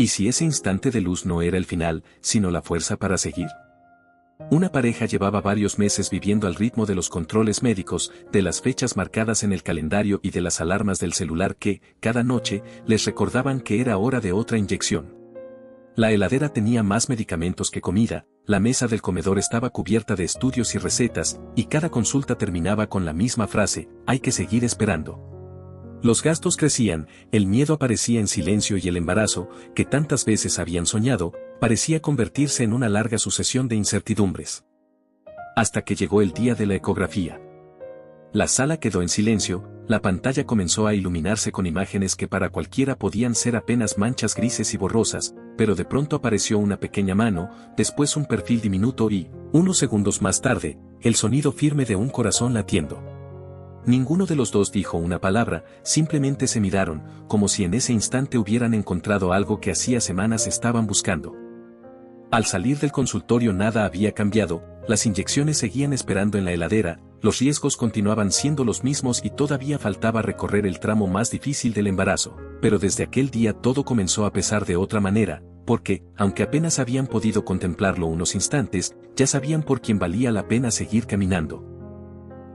¿Y si ese instante de luz no era el final, sino la fuerza para seguir? Una pareja llevaba varios meses viviendo al ritmo de los controles médicos, de las fechas marcadas en el calendario y de las alarmas del celular que, cada noche, les recordaban que era hora de otra inyección. La heladera tenía más medicamentos que comida, la mesa del comedor estaba cubierta de estudios y recetas, y cada consulta terminaba con la misma frase: hay que seguir esperando. Los gastos crecían, el miedo aparecía en silencio y el embarazo, que tantas veces habían soñado, parecía convertirse en una larga sucesión de incertidumbres. Hasta que llegó el día de la ecografía. La sala quedó en silencio, la pantalla comenzó a iluminarse con imágenes que para cualquiera podían ser apenas manchas grises y borrosas, pero de pronto apareció una pequeña mano, después un perfil diminuto y, unos segundos más tarde, el sonido firme de un corazón latiendo. Ninguno de los dos dijo una palabra, simplemente se miraron, como si en ese instante hubieran encontrado algo que hacía semanas estaban buscando. Al salir del consultorio nada había cambiado, las inyecciones seguían esperando en la heladera, los riesgos continuaban siendo los mismos y todavía faltaba recorrer el tramo más difícil del embarazo, pero desde aquel día todo comenzó a pesar de otra manera, porque, aunque apenas habían podido contemplarlo unos instantes, ya sabían por quién valía la pena seguir caminando.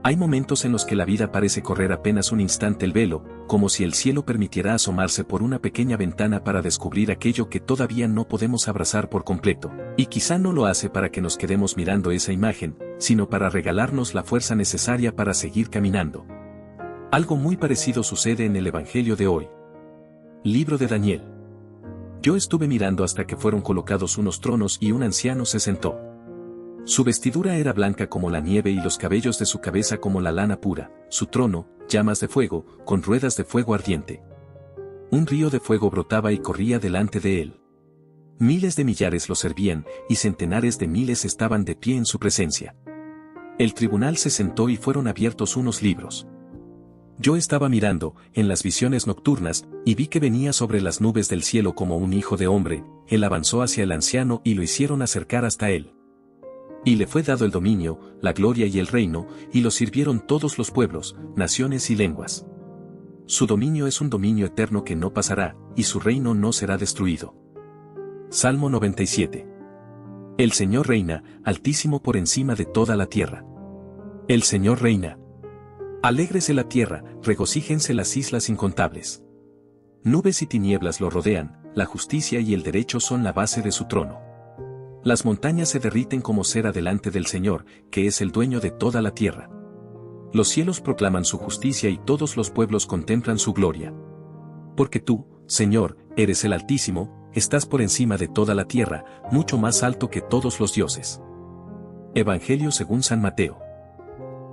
Hay momentos en los que la vida parece correr apenas un instante el velo, como si el cielo permitiera asomarse por una pequeña ventana para descubrir aquello que todavía no podemos abrazar por completo, y quizá no lo hace para que nos quedemos mirando esa imagen, sino para regalarnos la fuerza necesaria para seguir caminando. Algo muy parecido sucede en el Evangelio de hoy. Libro de Daniel. Yo estuve mirando hasta que fueron colocados unos tronos y un anciano se sentó. Su vestidura era blanca como la nieve y los cabellos de su cabeza como la lana pura, su trono, llamas de fuego, con ruedas de fuego ardiente. Un río de fuego brotaba y corría delante de él. Miles de millares lo servían, y centenares de miles estaban de pie en su presencia. El tribunal se sentó y fueron abiertos unos libros. Yo estaba mirando, en las visiones nocturnas, y vi que venía sobre las nubes del cielo como un hijo de hombre, él avanzó hacia el anciano y lo hicieron acercar hasta él. Y le fue dado el dominio, la gloria y el reino, y lo sirvieron todos los pueblos, naciones y lenguas. Su dominio es un dominio eterno que no pasará, y su reino no será destruido. Salmo 97. El Señor reina, altísimo por encima de toda la tierra. El Señor reina. Alégrese la tierra, regocíjense las islas incontables. Nubes y tinieblas lo rodean, la justicia y el derecho son la base de su trono. Las montañas se derriten como cera delante del Señor, que es el dueño de toda la tierra. Los cielos proclaman su justicia y todos los pueblos contemplan su gloria. Porque tú, Señor, eres el Altísimo, estás por encima de toda la tierra, mucho más alto que todos los dioses. Evangelio según San Mateo.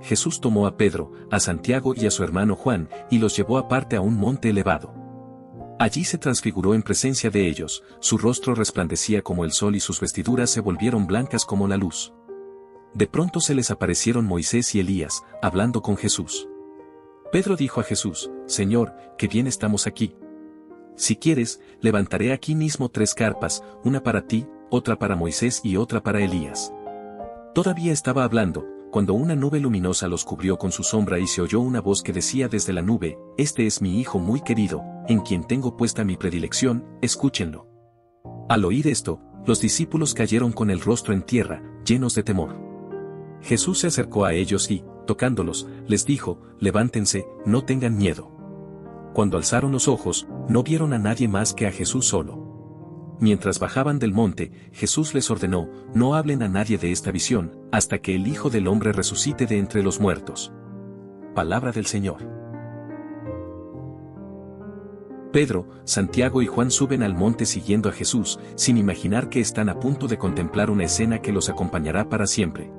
Jesús tomó a Pedro, a Santiago y a su hermano Juan, y los llevó aparte a un monte elevado. Allí se transfiguró en presencia de ellos, su rostro resplandecía como el sol y sus vestiduras se volvieron blancas como la luz. De pronto se les aparecieron Moisés y Elías, hablando con Jesús. Pedro dijo a Jesús: Señor, qué bien estamos aquí. Si quieres, levantaré aquí mismo 3 carpas, una para ti, otra para Moisés y otra para Elías. Todavía estaba hablando, cuando una nube luminosa los cubrió con su sombra y se oyó una voz que decía desde la nube: Este es mi Hijo muy querido, en quien tengo puesta mi predilección, escúchenlo. Al oír esto, los discípulos cayeron con el rostro en tierra, llenos de temor. Jesús se acercó a ellos y, tocándolos, les dijo: Levántense, no tengan miedo. Cuando alzaron los ojos, no vieron a nadie más que a Jesús solo. Mientras bajaban del monte, Jesús les ordenó: No hablen a nadie de esta visión, hasta que el Hijo del Hombre resucite de entre los muertos. Palabra del Señor. Pedro, Santiago y Juan suben al monte siguiendo a Jesús, sin imaginar que están a punto de contemplar una escena que los acompañará para siempre.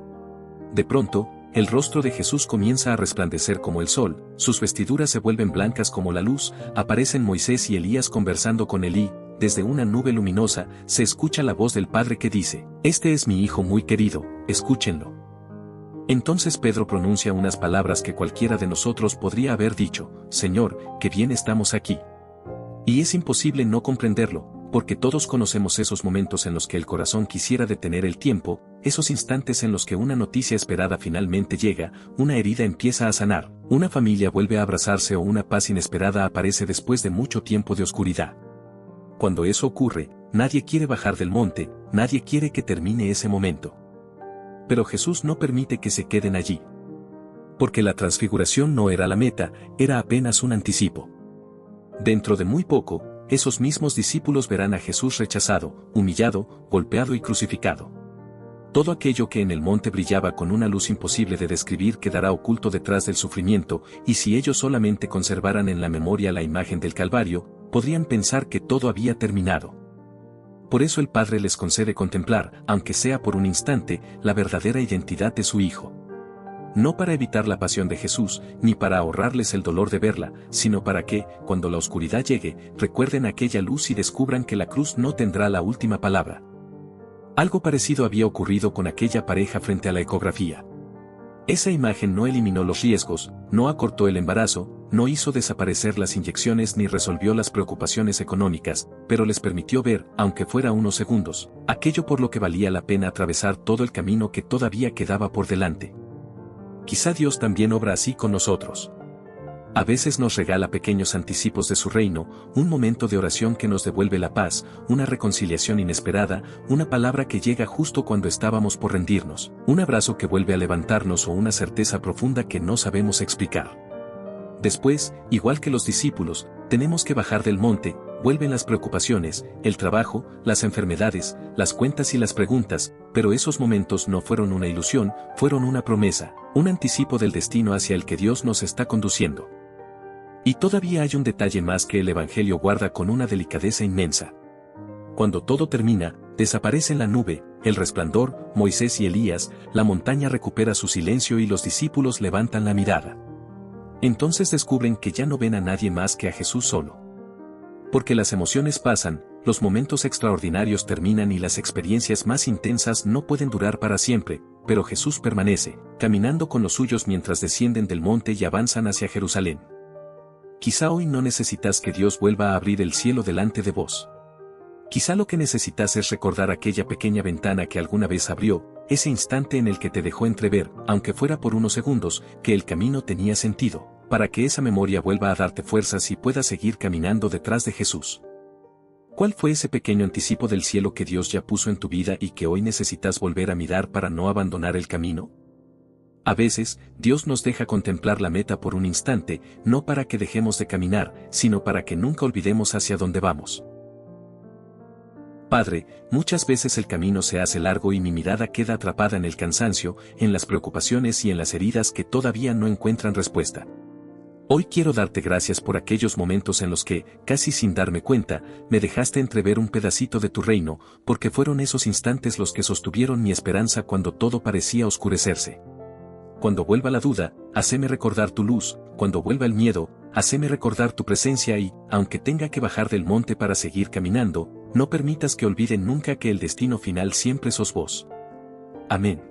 De pronto, el rostro de Jesús comienza a resplandecer como el sol, sus vestiduras se vuelven blancas como la luz, aparecen Moisés y Elías conversando con él y, desde una nube luminosa, se escucha la voz del Padre que dice: Este es mi Hijo muy querido, escúchenlo. Entonces Pedro pronuncia unas palabras que cualquiera de nosotros podría haber dicho: Señor, qué bien estamos aquí. Y es imposible no comprenderlo, porque todos conocemos esos momentos en los que el corazón quisiera detener el tiempo, esos instantes en los que una noticia esperada finalmente llega, una herida empieza a sanar, una familia vuelve a abrazarse o una paz inesperada aparece después de mucho tiempo de oscuridad. Cuando eso ocurre, nadie quiere bajar del monte, nadie quiere que termine ese momento. Pero Jesús no permite que se queden allí. Porque la transfiguración no era la meta, era apenas un anticipo. Dentro de muy poco, esos mismos discípulos verán a Jesús rechazado, humillado, golpeado y crucificado. Todo aquello que en el monte brillaba con una luz imposible de describir quedará oculto detrás del sufrimiento, y si ellos solamente conservaran en la memoria la imagen del Calvario, podrían pensar que todo había terminado. Por eso el Padre les concede contemplar, aunque sea por un instante, la verdadera identidad de su Hijo. No para evitar la pasión de Jesús, ni para ahorrarles el dolor de verla, sino para que, cuando la oscuridad llegue, recuerden aquella luz y descubran que la cruz no tendrá la última palabra. Algo parecido había ocurrido con aquella pareja frente a la ecografía. Esa imagen no eliminó los riesgos, no acortó el embarazo, no hizo desaparecer las inyecciones ni resolvió las preocupaciones económicas, pero les permitió ver, aunque fuera unos segundos, aquello por lo que valía la pena atravesar todo el camino que todavía quedaba por delante. Quizá Dios también obra así con nosotros. A veces nos regala pequeños anticipos de su reino, un momento de oración que nos devuelve la paz, una reconciliación inesperada, una palabra que llega justo cuando estábamos por rendirnos, un abrazo que vuelve a levantarnos o una certeza profunda que no sabemos explicar. Después, igual que los discípulos, tenemos que bajar del monte, vuelven las preocupaciones, el trabajo, las enfermedades, las cuentas y las preguntas, pero esos momentos no fueron una ilusión, fueron una promesa, un anticipo del destino hacia el que Dios nos está conduciendo. Y todavía hay un detalle más que el Evangelio guarda con una delicadeza inmensa. Cuando todo termina, desaparece la nube, el resplandor, Moisés y Elías, la montaña recupera su silencio y los discípulos levantan la mirada. Entonces descubren que ya no ven a nadie más que a Jesús solo. Porque las emociones pasan, los momentos extraordinarios terminan y las experiencias más intensas no pueden durar para siempre, pero Jesús permanece, caminando con los suyos mientras descienden del monte y avanzan hacia Jerusalén. Quizá hoy no necesitas que Dios vuelva a abrir el cielo delante de vos. Quizá lo que necesitas es recordar aquella pequeña ventana que alguna vez abrió, ese instante en el que te dejó entrever, aunque fuera por unos segundos, que el camino tenía sentido, para que esa memoria vuelva a darte fuerzas y puedas seguir caminando detrás de Jesús. ¿Cuál fue ese pequeño anticipo del cielo que Dios ya puso en tu vida y que hoy necesitas volver a mirar para no abandonar el camino? A veces, Dios nos deja contemplar la meta por un instante, no para que dejemos de caminar, sino para que nunca olvidemos hacia dónde vamos. Padre, muchas veces el camino se hace largo y mi mirada queda atrapada en el cansancio, en las preocupaciones y en las heridas que todavía no encuentran respuesta. Hoy quiero darte gracias por aquellos momentos en los que, casi sin darme cuenta, me dejaste entrever un pedacito de tu reino, porque fueron esos instantes los que sostuvieron mi esperanza cuando todo parecía oscurecerse. Cuando vuelva la duda, haceme recordar tu luz, cuando vuelva el miedo, haceme recordar tu presencia y, aunque tenga que bajar del monte para seguir caminando, no permitas que olviden nunca que el destino final siempre sos vos. Amén.